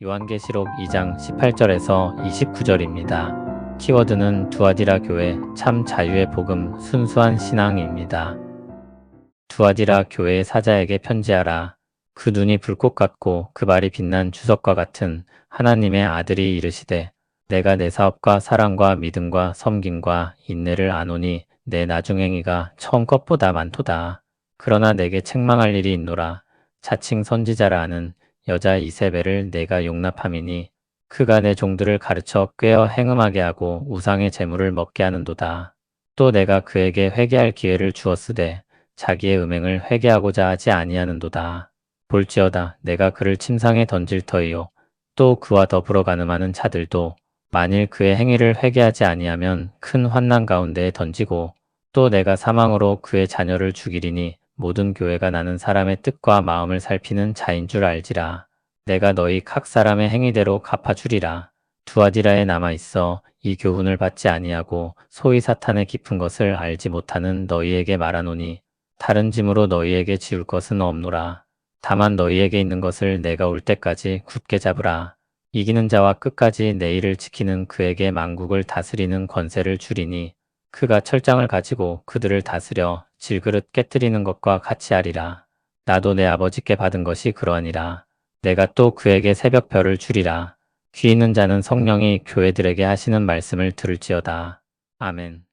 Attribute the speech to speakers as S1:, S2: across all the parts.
S1: 요한계시록 2장 18절에서 29절입니다. 키워드는 두아디라 교회 참 자유의 복음 순수한 신앙입니다. 두아디라 교회의 사자에게 편지하라. 그 눈이 불꽃 같고 그 발이 빛난 주석과 같은 하나님의 아들이 이르시되 내가 내 사업과 사랑과 믿음과 섬김과 인내를 아노니 내 나중행위가 처음 것보다 많도다. 그러나 내게 책망할 일이 있노라. 자칭 선지자라 하는 여자 이세벨을 내가 용납함이니 그가 내 종들을 가르쳐 꾀어 행음하게 하고 우상의 재물을 먹게 하는도다. 또 내가 그에게 회개할 기회를 주었으되 자기의 음행을 회개하고자 하지 아니하는도다. 볼지어다 내가 그를 침상에 던질 터이요 또 그와 더불어 가늠하는 자들도 만일 그의 행위를 회개하지 아니하면 큰 환난 가운데에 던지고 또 내가 사망으로 그의 자녀를 죽이리니 모든 교회가 나는 사람의 뜻과 마음을 살피는 자인 줄 알지라. 내가 너희 각 사람의 행위대로 갚아주리라. 두아디라에 남아있어 이 교훈을 받지 아니하고 소위 사탄의 깊은 것을 알지 못하는 너희에게 말하노니 다른 짐으로 너희에게 지울 것은 없노라. 다만 너희에게 있는 것을 내가 올 때까지 굳게 잡으라. 이기는 자와 끝까지 내 일을 지키는 그에게 만국을 다스리는 권세를 주리니 그가 철장을 가지고 그들을 다스려 질그릇 깨뜨리는 것과 같이 하리라. 나도 내 아버지께 받은 것이 그러하니라. 내가 또 그에게 새벽별을 주리라. 귀 있는 자는 성령이 교회들에게 하시는 말씀을 들을지어다. 아멘.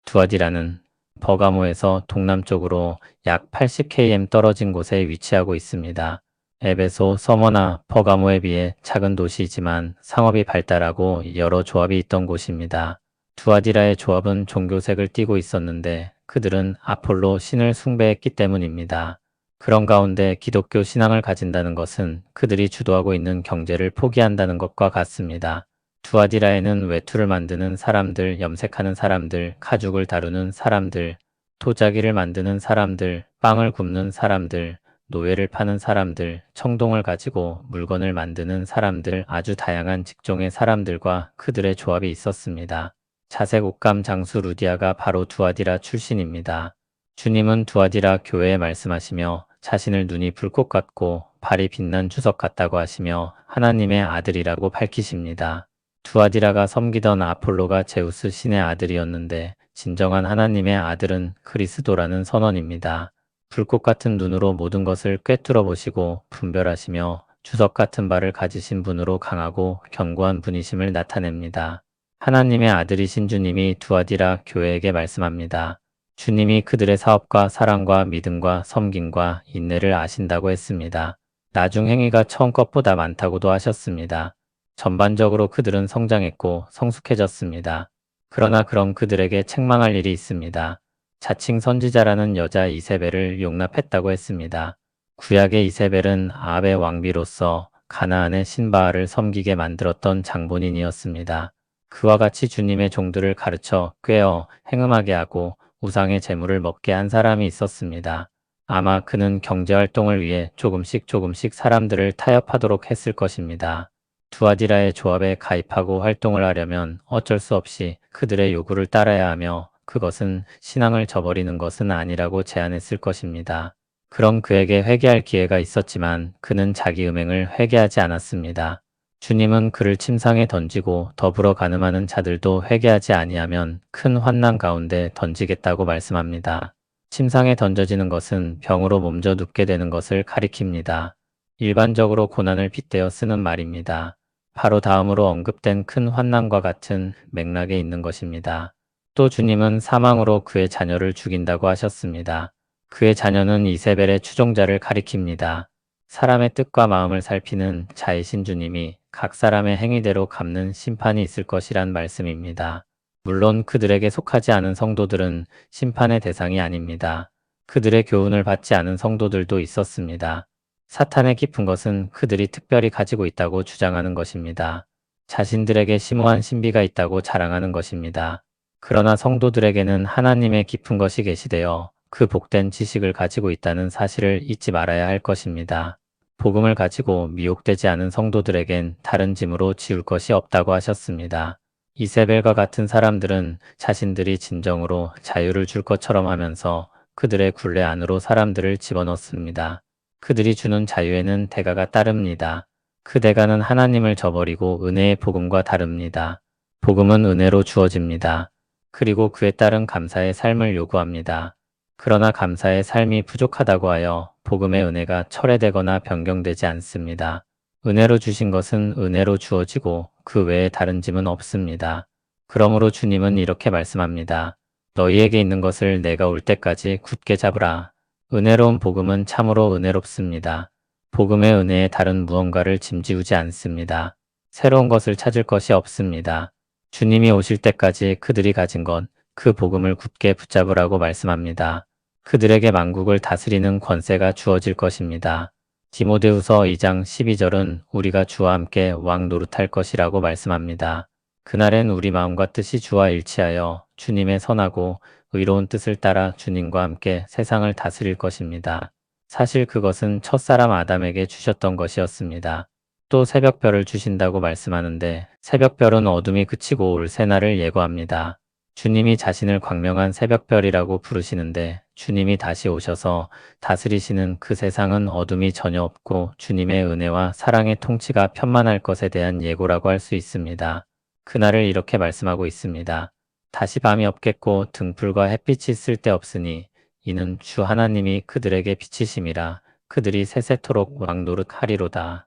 S1: 두아디라는 버가모에서 동남쪽으로 약 80km 떨어진 곳에 위치하고 있습니다. 에베소, 서머나 버가모에 비해 작은 도시이지만 상업이 발달하고 여러 조합이 있던 곳입니다. 두아디라의 조합은 종교색을 띠고 있었는데 그들은 아폴로 신을 숭배했기 때문입니다. 그런 가운데 기독교 신앙을 가진다는 것은 그들이 주도하고 있는 경제를 포기한다는 것과 같습니다. 두아디라에는 외투를 만드는 사람들, 염색하는 사람들, 가죽을 다루는 사람들, 도자기를 만드는 사람들, 빵을 굽는 사람들, 노예를 파는 사람들, 청동을 가지고 물건을 만드는 사람들, 아주 다양한 직종의 사람들과 그들의 조합이 있었습니다. 자색 옷감 장수 루디아가 바로 두아디라 출신입니다. 주님은 두아디라 교회에 말씀하시며 자신을 눈이 불꽃 같고 발이 빛난 주석 같다고 하시며 하나님의 아들이라고 밝히십니다. 두아디라가 섬기던 아폴로가 제우스 신의 아들이었는데 진정한 하나님의 아들은 그리스도라는 선언입니다. 불꽃 같은 눈으로 모든 것을 꿰뚫어 보시고 분별하시며 주석 같은 발을 가지신 분으로 강하고 견고한 분이심을 나타냅니다. 하나님의 아들이신 주님이 두아디라 교회에게 말씀합니다. 주님이 그들의 사업과 사랑과 믿음과 섬김과 인내를 아신다고 했습니다. 나중 행위가 처음 것보다 많다고도 하셨습니다. 전반적으로 그들은 성장했고 성숙해졌습니다. 그러나 그럼 그들에게 책망할 일이 있습니다. 자칭 선지자라는 여자 이세벨을 용납했다고 했습니다. 구약의 이세벨은 아합의 왕비로서 가나안의 신바알을 섬기게 만들었던 장본인이었습니다. 그와 같이 주님의 종들을 가르쳐 꾀어 행음하게 하고 우상의 재물을 먹게 한 사람이 있었습니다. 아마 그는 경제활동을 위해 조금씩 사람들을 타협하도록 했을 것입니다. 두아디라의 조합에 가입하고 활동을 하려면 어쩔 수 없이 그들의 요구를 따라야 하며 그것은 신앙을 저버리는 것은 아니라고 제안했을 것입니다. 그럼 그에게 회개할 기회가 있었지만 그는 자기 음행을 회개하지 않았습니다. 주님은 그를 침상에 던지고 더불어 가늠하는 자들도 회개하지 아니하면 큰 환난 가운데 던지겠다고 말씀합니다. 침상에 던져지는 것은 병으로 몸져 눕게 되는 것을 가리킵니다. 일반적으로 고난을 빗대어 쓰는 말입니다. 바로 다음으로 언급된 큰 환난과 같은 맥락에 있는 것입니다. 또 주님은 사망으로 그의 자녀를 죽인다고 하셨습니다. 그의 자녀는 이세벨의 추종자를 가리킵니다. 사람의 뜻과 마음을 살피는 자이신 주님이 각 사람의 행위대로 갚는 심판이 있을 것이란 말씀입니다. 물론 그들에게 속하지 않은 성도들은 심판의 대상이 아닙니다. 그들의 교훈을 받지 않은 성도들도 있었습니다. 사탄의 깊은 것은 그들이 특별히 가지고 있다고 주장하는 것입니다. 자신들에게 심오한 신비가 있다고 자랑하는 것입니다. 그러나 성도들에게는 하나님의 깊은 것이 계시되어 그 복된 지식을 가지고 있다는 사실을 잊지 말아야 할 것입니다. 복음을 가지고 미혹되지 않은 성도들에겐 다른 짐으로 지울 것이 없다고 하셨습니다. 이세벨과 같은 사람들은 자신들이 진정으로 자유를 줄 것처럼 하면서 그들의 굴레 안으로 사람들을 집어넣습니다. 그들이 주는 자유에는 대가가 따릅니다. 그대가는 하나님을 저버리고 은혜의 복음과 다릅니다. 복음은 은혜로 주어집니다. 그리고 그에 따른 감사의 삶을 요구합니다. 그러나 감사의 삶이 부족하다고 하여 복음의 은혜가 철회되거나 변경되지 않습니다. 은혜로 주신 것은 은혜로 주어지고 그 외에 다른 짐은 없습니다. 그러므로 주님은 이렇게 말씀합니다. 너희에게 있는 것을 내가 올 때까지 굳게 잡으라. 은혜로운 복음은 참으로 은혜롭습니다. 복음의 은혜에 다른 무언가를 짐지우지 않습니다. 새로운 것을 찾을 것이 없습니다. 주님이 오실 때까지 그들이 가진 것, 그 복음을 굳게 붙잡으라고 말씀합니다. 그들에게 만국을 다스리는 권세가 주어질 것입니다. 디모데후서 2장 12절은 우리가 주와 함께 왕 노릇할 것이라고 말씀합니다. 그날엔 우리 마음과 뜻이 주와 일치하여 주님의 선하고 의로운 뜻을 따라 주님과 함께 세상을 다스릴 것입니다. 사실 그것은 첫사람 아담에게 주셨던 것이었습니다. 또 새벽별을 주신다고 말씀하는데 새벽별은 어둠이 그치고 올 새날을 예고합니다. 주님이 자신을 광명한 새벽별이라고 부르시는데 주님이 다시 오셔서 다스리시는 그 세상은 어둠이 전혀 없고 주님의 은혜와 사랑의 통치가 편만할 것에 대한 예고라고 할 수 있습니다. 그날을 이렇게 말씀하고 있습니다. 다시 밤이 없겠고 등불과 햇빛이 쓸데없으니 이는 주 하나님이 그들에게 빛이심이라 그들이 세세토록 왕노릇하리로다.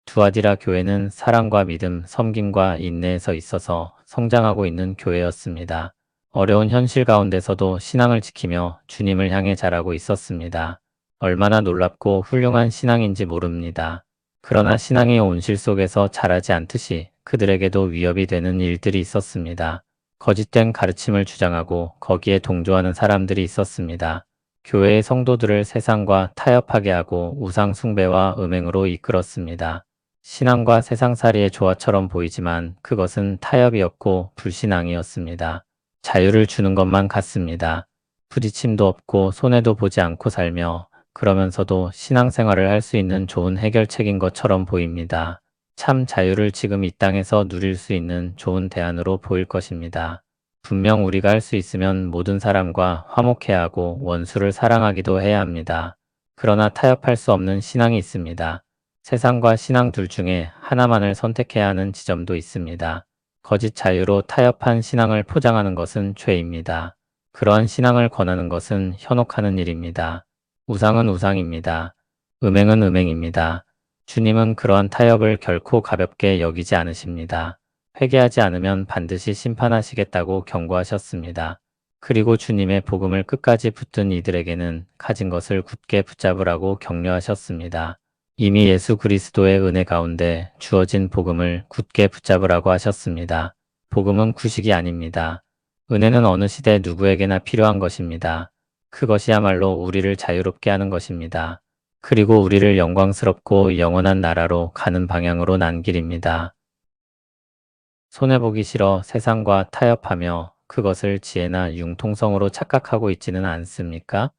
S1: 두아디라 교회는 사랑과 믿음, 섬김과 인내에서 있어서 성장하고 있는 교회였습니다. 어려운 현실 가운데서도 신앙을 지키며 주님을 향해 자라고 있었습니다. 얼마나 놀랍고 훌륭한 신앙인지 모릅니다. 그러나 신앙의 온실 속에서 자라지 않듯이 그들에게도 위협이 되는 일들이 있었습니다. 거짓된 가르침을 주장하고 거기에 동조하는 사람들이 있었습니다. 교회의 성도들을 세상과 타협하게 하고 우상 숭배와 음행으로 이끌었습니다. 신앙과 세상살이의 조화처럼 보이지만 그것은 타협이었고 불신앙이었습니다. 자유를 주는 것만 같습니다. 부딪힘도 없고 손해도 보지 않고 살며 그러면서도 신앙생활을 할 수 있는 좋은 해결책인 것처럼 보입니다. 참 자유를 지금 이 땅에서 누릴 수 있는 좋은 대안으로 보일 것입니다. 분명 우리가 할 수 있으면 모든 사람과 화목해야 하고 원수를 사랑하기도 해야 합니다. 그러나 타협할 수 없는 신앙이 있습니다. 세상과 신앙 둘 중에 하나만을 선택해야 하는 지점도 있습니다. 거짓 자유로 타협한 신앙을 포장하는 것은 죄입니다. 그러한 신앙을 권하는 것은 현혹하는 일입니다. 우상은 우상입니다. 음행은 음행입니다. 주님은 그러한 타협을 결코 가볍게 여기지 않으십니다. 회개하지 않으면 반드시 심판하시겠다고 경고하셨습니다. 그리고 주님의 복음을 끝까지 붙든 이들에게는 가진 것을 굳게 붙잡으라고 격려하셨습니다. 이미 예수 그리스도의 은혜 가운데 주어진 복음을 굳게 붙잡으라고 하셨습니다. 복음은 구식이 아닙니다. 은혜는 어느 시대 누구에게나 필요한 것입니다. 그것이야말로 우리를 자유롭게 하는 것입니다. 그리고 우리를 영광스럽고 영원한 나라로 가는 방향으로 난 길입니다. 손해보기 싫어 세상과 타협하며 그것을 지혜나 융통성으로 착각하고 있지는 않습니까?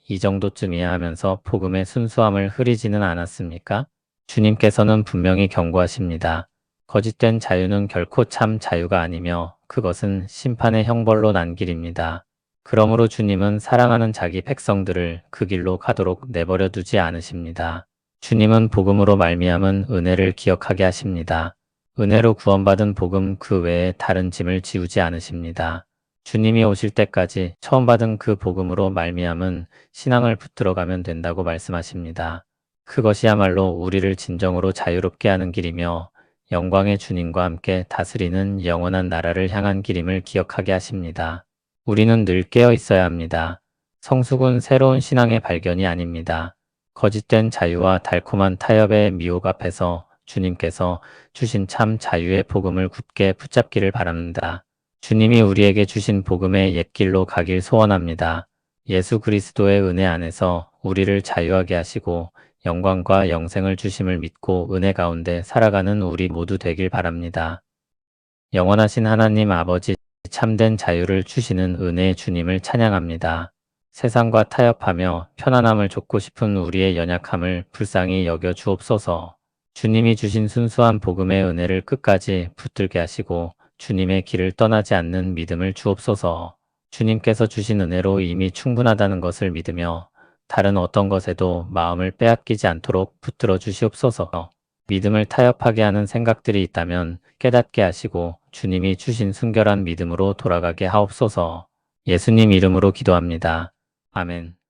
S1: 이 정도쯤이야 하면서 복음의 순수함을 흐리지는 않았습니까? 주님께서는 분명히 경고하십니다. 거짓된 자유는 결코 참 자유가 아니며 그것은 심판의 형벌로 난 길입니다. 그러므로 주님은 사랑하는 자기 백성들을 그 길로 가도록 내버려 두지 않으십니다. 주님은 복음으로 말미암은 은혜를 기억하게 하십니다. 은혜로 구원받은 복음 그 외에 다른 짐을 지우지 않으십니다. 주님이 오실 때까지 처음 받은 그 복음으로 말미암은 신앙을 붙들어가면 된다고 말씀하십니다. 그것이야말로 우리를 진정으로 자유롭게 하는 길이며 영광의 주님과 함께 다스리는 영원한 나라를 향한 길임을 기억하게 하십니다. 우리는 늘 깨어 있어야 합니다. 성숙은 새로운 신앙의 발견이 아닙니다. 거짓된 자유와 달콤한 타협의 미혹 앞에서 주님께서 주신 참 자유의 복음을 굳게 붙잡기를 바랍니다. 주님이 우리에게 주신 복음의 옛길로 가길 소원합니다. 예수 그리스도의 은혜 안에서 우리를 자유하게 하시고 영광과 영생을 주심을 믿고 은혜 가운데 살아가는 우리 모두 되길 바랍니다. 영원하신 하나님 아버지, 참된 자유를 주시는 은혜의 주님을 찬양합니다. 세상과 타협하며 편안함을 좇고 싶은 우리의 연약함을 불쌍히 여겨 주옵소서. 주님이 주신 순수한 복음의 은혜를 끝까지 붙들게 하시고 주님의 길을 떠나지 않는 믿음을 주옵소서. 주님께서 주신 은혜로 이미 충분하다는 것을 믿으며 다른 어떤 것에도 마음을 빼앗기지 않도록 붙들어 주시옵소서. 믿음을 타협하게 하는 생각들이 있다면 깨닫게 하시고 주님이 주신 순결한 믿음으로 돌아가게 하옵소서. 예수님 이름으로 기도합니다. 아멘.